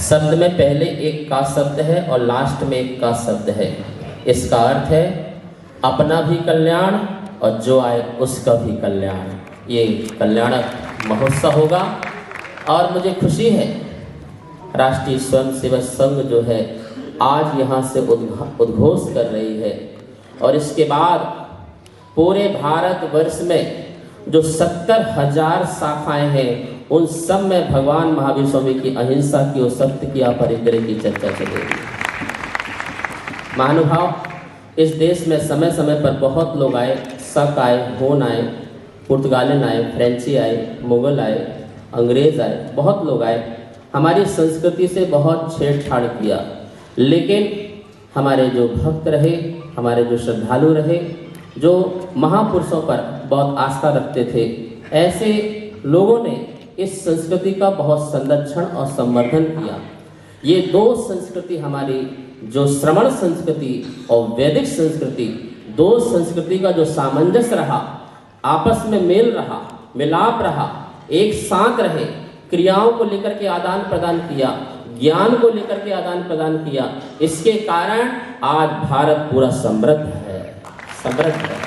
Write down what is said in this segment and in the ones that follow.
शब्द में पहले एक का शब्द है और लास्ट में एक का शब्द है। इसका अर्थ है अपना भी कल्याण और जो आए उसका भी कल्याण। ये कल्याणक महोत्सव होगा और मुझे खुशी है राष्ट्रीय स्वयंसेवक संघ जो है आज यहाँ से उद्घोष कर रही है और इसके बाद पूरे भारतवर्ष में जो 70,000 शाखाएं हैं उन सब में भगवान महावीर स्वामी की अहिंसा की और सत्य की अपरिग्रह की चर्चा चलेगी। महानुभाव, इस देश में समय समय पर बहुत लोग आए, शक आए, होन आए, पुर्तगालिन आए, फ्रेंची आए, मुगल आए, अंग्रेज आए, बहुत लोग आए, हमारी संस्कृति से बहुत छेड़छाड़ किया, लेकिन हमारे जो भक्त रहे, हमारे जो श्रद्धालु रहे, जो महापुरुषों पर बहुत आस्था रखते थे, ऐसे लोगों ने इस संस्कृति का बहुत संरक्षण और संवर्धन किया। ये दो संस्कृति हमारी, जो श्रमण संस्कृति और वैदिक संस्कृति, दो संस्कृति का जो सामंजस्य रहा, आपस में मेल रहा, मिलाप रहा, एक साथ रहे, क्रियाओं को लेकर के आदान प्रदान किया, ज्ञान को लेकर के आदान प्रदान किया, इसके कारण आज भारत पूरा समृद्ध है, समृद्ध है।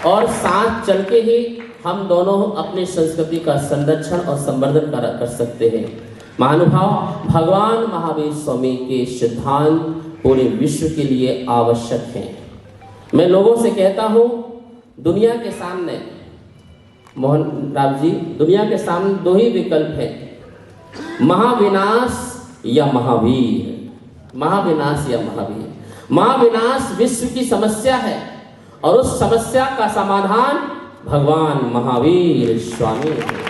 और साथ चल के ही हम दोनों अपनी संस्कृति का संरक्षण और संवर्धन कर सकते हैं। महानुभाव, भगवान महावीर स्वामी के सिद्धांत पूरे विश्व के लिए आवश्यक हैं। मैं लोगों से कहता हूँ, दुनिया के सामने, मोहन राव जी, दुनिया के सामने दो ही विकल्प हैं, महाविनाश या महावीर। महाविनाश या महावीर। महाविनाश विश्व की समस्या है और उस समस्या का समाधान भगवान महावीर स्वामी है।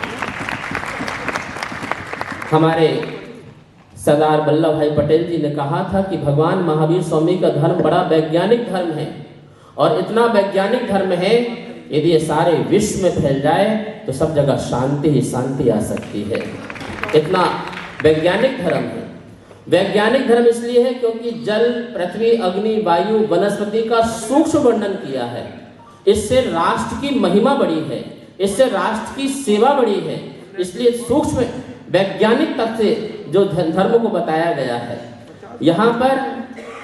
हमारे सरदार वल्लभ भाई पटेल जी ने कहा था कि भगवान महावीर स्वामी का धर्म बड़ा वैज्ञानिक धर्म है और इतना वैज्ञानिक धर्म है, यदि ये सारे विश्व में फैल जाए तो सब जगह शांति ही शांति आ सकती है। इतना वैज्ञानिक धर्म है। वैज्ञानिक धर्म इसलिए है क्योंकि जल, पृथ्वी, अग्नि, वायु, वनस्पति का सूक्ष्म वर्णन किया है। इससे राष्ट्र की महिमा बढ़ी है, इससे राष्ट्र की सेवा बढ़ी है, इसलिए सूक्ष्म वैज्ञानिक तथ्य से जो धर्म को बताया गया है। यहाँ पर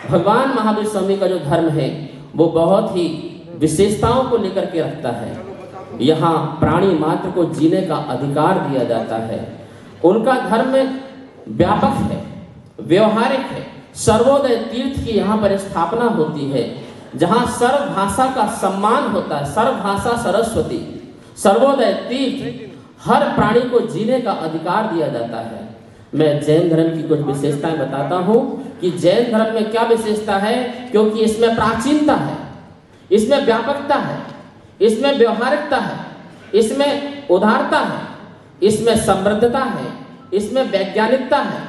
भगवान महावीर स्वामी का जो धर्म है वो बहुत ही विशेषताओं को लेकर के रखता है। यहाँ प्राणी मात्र को जीने का अधिकार दिया जाता है। उनका धर्म व्यापक है, व्यवहारिक है। सर्वोदय तीर्थ की यहाँ पर स्थापना होती है, जहाँ सर्व भाषा का सम्मान होता है। सर्व भाषा सरस्वती, सर्वोदय तीर्थ, हर प्राणी को जीने का अधिकार दिया जाता है। मैं जैन धर्म की कुछ विशेषताएं बताता हूँ कि जैन धर्म में क्या विशेषता है, क्योंकि इसमें प्राचीनता है, इसमें व्यापकता है, इसमें व्यवहारिकता है, इसमें उदारता है, इसमें समृद्धता है, इसमें वैज्ञानिकता है,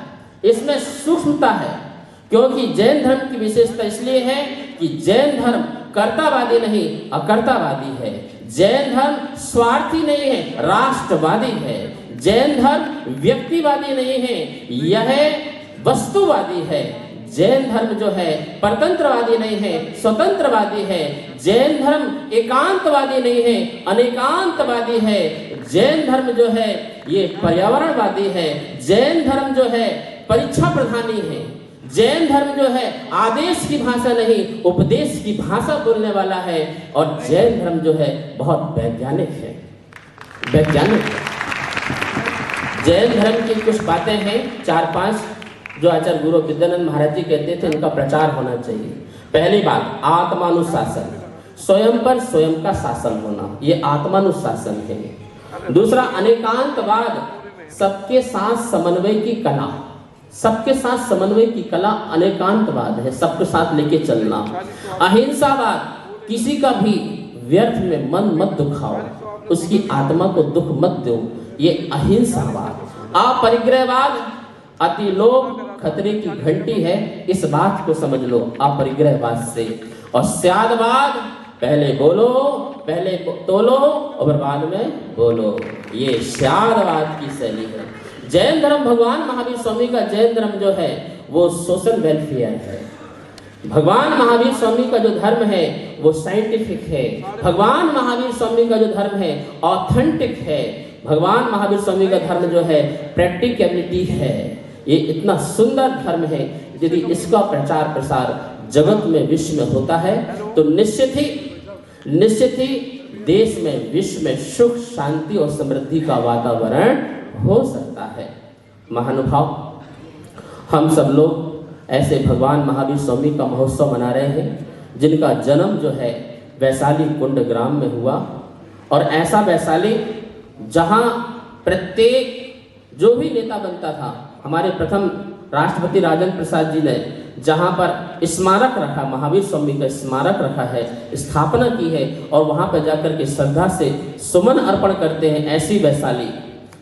इसमें सूक्ष्मता है। क्योंकि जैन धर्म की विशेषता इसलिए है कि जैन धर्म कर्तावादी नहीं, अकर्तावादी है। जैन धर्म स्वार्थी नहीं है, राष्ट्रवादी है। जैन धर्म व्यक्तिवादी नहीं है, यह वस्तुवादी है। जैन धर्म जो है परतंत्रवादी नहीं है, स्वतंत्रवादी है। जैन धर्म एकांतवादी नहीं है, अनेकांतवादी है। जैन धर्म जो है ये पर्यावरणवादी है। जैन धर्म जो है परीक्षा प्रधानी है। जैन धर्म जो है आदेश की भाषा नहीं, उपदेश की भाषा बोलने वाला है। और जैन धर्म जो है बहुत वैज्ञानिक है, वैज्ञानिक है। जैन धर्म की कुछ बातें हैं, 4-5, जो आचार्य गुरु विद्यानंद महाराज जी कहते थे इनका प्रचार होना चाहिए। पहली बात, आत्मानुशासन, स्वयं पर स्वयं का शासन होना, ये आत्मानुशासन है। दूसरा, अनेकांतवाद, सबके साथ समन्वय की कला। सबके साथ समन्वय की कला अनेकांतवाद है, सबके साथ लेके चलना। अहिंसावाद, किसी का भी व्यर्थ में मन मत दुखाओ, उसकी आत्मा को दुख मत दो, ये अहिंसावाद। अपरिग्रहवाद, अति लोभ खतरे की घंटी है, इस बात को समझ लो अपरिग्रहवाद से। और स्यादवाद, पहले बोलो, पहले तोलो और बाद में बोलो, ये स्यादवाद की शैली है। जैन धर्म, भगवान महावीर स्वामी का जैन धर्म जो है वो सोशल वेलफेयर है। भगवान महावीर स्वामी का जो धर्म है वो साइंटिफिक है। भगवान महावीर स्वामी का जो धर्म है ऑथेंटिक है। भगवान महावीर स्वामी का धर्म जो है प्रैक्टिकलिटी है। ये इतना सुंदर धर्म है, यदि इसका प्रचार प्रसार जगत में विश्व में होता है तो निश्चित ही देश में विश्व में सुख शांति और समृद्धि का वातावरण हो सकता है। महानुभाव, हम सब लोग ऐसे भगवान महावीर स्वामी का महोत्सव मना रहे हैं, जिनका जन्म जो है वैशाली कुंड ग्राम में हुआ। और ऐसा वैशाली जहां प्रत्येक जो भी नेता बनता था, हमारे प्रथम राष्ट्रपति राजेंद्र प्रसाद जी ने जहां पर स्मारक रखा, महावीर स्वामी का स्मारक रखा है, स्थापना की है और वहां पर जाकर के श्रद्धा से सुमन अर्पण करते हैं। ऐसी वैशाली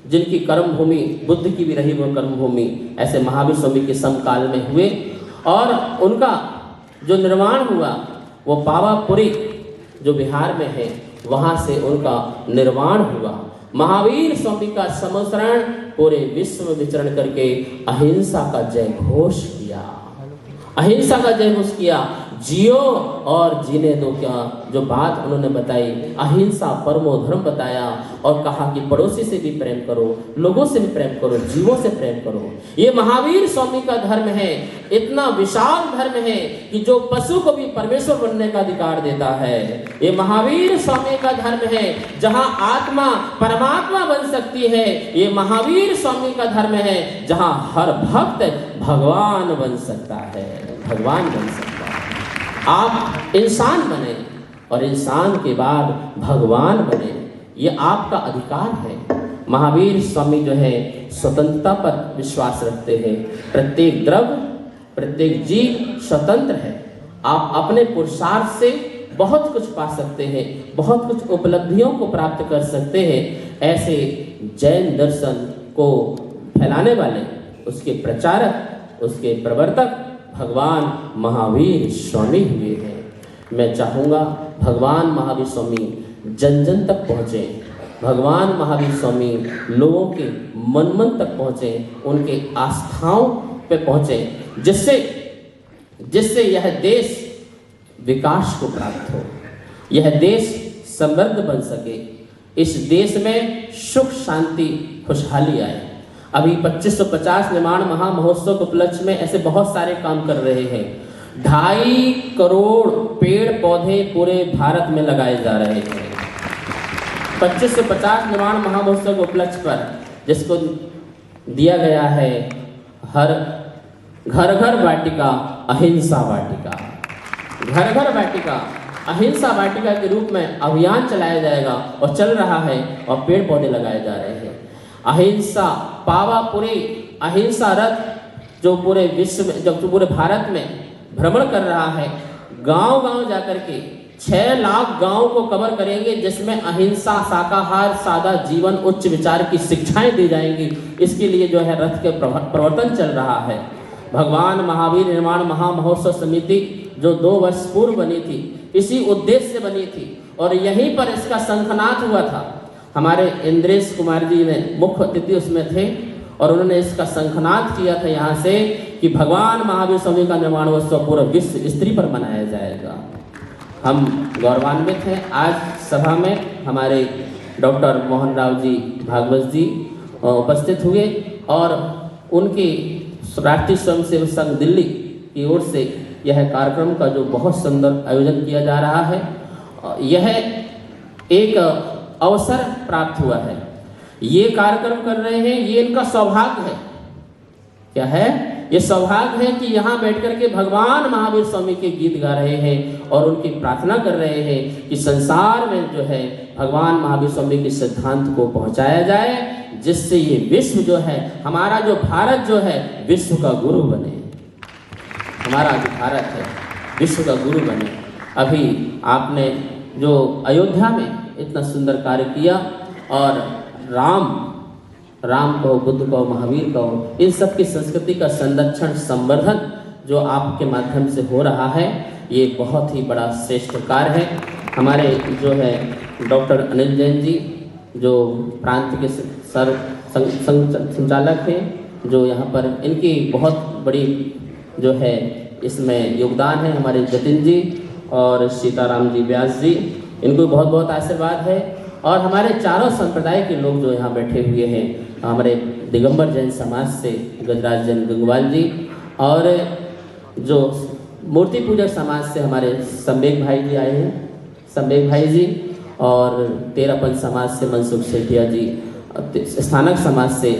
जिनकी कर्म भूमि बुद्ध की भी रही वो कर्म भूमि ऐसे महावीर स्वामी के समकाल में हुए और उनका जो निर्माण हुआ वो पावापुरी जो बिहार में है वहां से उनका निर्माण हुआ। महावीर स्वामी का समसरण पूरे विश्व में विचरण करके अहिंसा का जय घोष किया, अहिंसा का जय घोष किया। जियो और जीने दो, क्या जो बात उन्होंने बताई, अहिंसा परमो धर्म बताया और कहा कि पड़ोसी से भी प्रेम करो, लोगों से भी प्रेम करो, जीवों से प्रेम करो। ये महावीर स्वामी का धर्म है, इतना विशाल धर्म है कि जो पशु को भी परमेश्वर बनने का अधिकार देता है। ये महावीर स्वामी का धर्म है जहां आत्मा परमात्मा बन सकती है। ये महावीर स्वामी का धर्म है जहां हर भक्त भगवान बन सकता है, भगवान बन सकता है। आप इंसान बने और इंसान के बाद भगवान बने, ये आपका अधिकार है। महावीर स्वामी जो है स्वतंत्रता पर विश्वास रखते हैं। प्रत्येक द्रव्य प्रत्येक जीव स्वतंत्र है। आप अपने पुरुषार्थ से बहुत कुछ पा सकते हैं, बहुत कुछ उपलब्धियों को प्राप्त कर सकते हैं। ऐसे जैन दर्शन को फैलाने वाले, उसके प्रचारक, उसके प्रवर्तक भगवान महावीर स्वामी हुए हैं। मैं चाहूँगा भगवान महावीर स्वामी जन जन तक पहुँचे, भगवान महावीर स्वामी लोगों के मन मन तक पहुँचे, उनके आस्थाओं पे पहुँचे, जिससे यह देश विकास को प्राप्त हो, यह देश समृद्ध बन सके, इस देश में सुख शांति खुशहाली आए। अभी 2550 निर्माण महामहोत्सव के उपलक्ष्य में ऐसे बहुत सारे काम कर रहे हैं। 2.5 करोड़ पेड़ पौधे पूरे भारत में लगाए जा रहे हैं 2550 निर्माण महामहोत्सव के उपलक्ष्य पर, जिसको दिया गया है हर घर घर वाटिका अहिंसा वाटिका, घर घर वाटिका अहिंसा वाटिका के रूप में अभियान चलाया जाएगा और चल रहा है और पेड़ पौधे लगाए जा रहे हैं। अहिंसा पावापुरी अहिंसा रथ जो पूरे विश्व में, जब पूरे भारत में भ्रमण कर रहा है, गांव-गांव जाकर के 6 लाख गांव को कवर करेंगे, जिसमें अहिंसा, शाकाहार, सादा जीवन, उच्च विचार की शिक्षाएं दी जाएंगी। इसके लिए जो है रथ के प्रवर्तन चल रहा है। भगवान महावीर निर्माण महामहोत्सव समिति जो 2 वर्ष पूर्व बनी थी, इसी उद्देश्य से बनी थी और यहीं पर इसका शंखनाद हुआ था। हमारे इंद्रेश कुमार जी ने मुख्य अतिथि उसमें थे और उन्होंने इसका शंखनाद किया था यहाँ से कि भगवान महावीर स्वामी का निर्माणोत्सव पूरा विश्व स्त्री पर मनाया जाएगा। हम गौरवान्वित हैं। आज सभा में हमारे डॉक्टर मोहन राव जी भागवत जी उपस्थित हुए और उनकी राष्ट्रीय स्वयंसेवक संघ दिल्ली की ओर से यह कार्यक्रम का जो बहुत सुंदर आयोजन किया जा रहा है, यह एक अवसर प्राप्त हुआ है। ये कार्यक्रम कर रहे हैं, ये इनका सौभाग्य है। क्या है? ये सौभाग्य है कि यहाँ बैठकर के भगवान महावीर स्वामी के गीत गा रहे हैं और उनकी प्रार्थना कर रहे हैं कि संसार में जो है भगवान महावीर स्वामी के सिद्धांत को पहुँचाया जाए, जिससे ये विश्व जो है, हमारा जो भारत जो है विश्व का गुरु बने। हमारा जो भारत है विश्व का गुरु बने। अभी आपने जो अयोध्या में इतना सुंदर कार्य किया और राम कहो, बुद्ध कहो, महावीर कहो, इन सब की संस्कृति का संरक्षण संवर्धन जो आपके माध्यम से हो रहा है, ये बहुत ही बड़ा श्रेष्ठ कार्य है। हमारे जो है डॉक्टर अनिल जैन जी जो प्रांत के संचालक हैं, जो यहाँ पर इनकी बहुत बड़ी जो है इसमें योगदान है। हमारे जतिन जी और सीताराम जी व्यास जी, इनको बहुत बहुत आशीर्वाद है। और हमारे चारों संप्रदाय के लोग जो यहाँ बैठे हुए हैं, हमारे दिगंबर जैन समाज से गजराज जैन गंगवाल जी, और जो मूर्ति पूजक समाज से हमारे सम्वेक भाई जी आए हैं, सम्वेक भाई जी, और तेरापंथ समाज से मनसुख सेठिया जी, स्थानक समाज से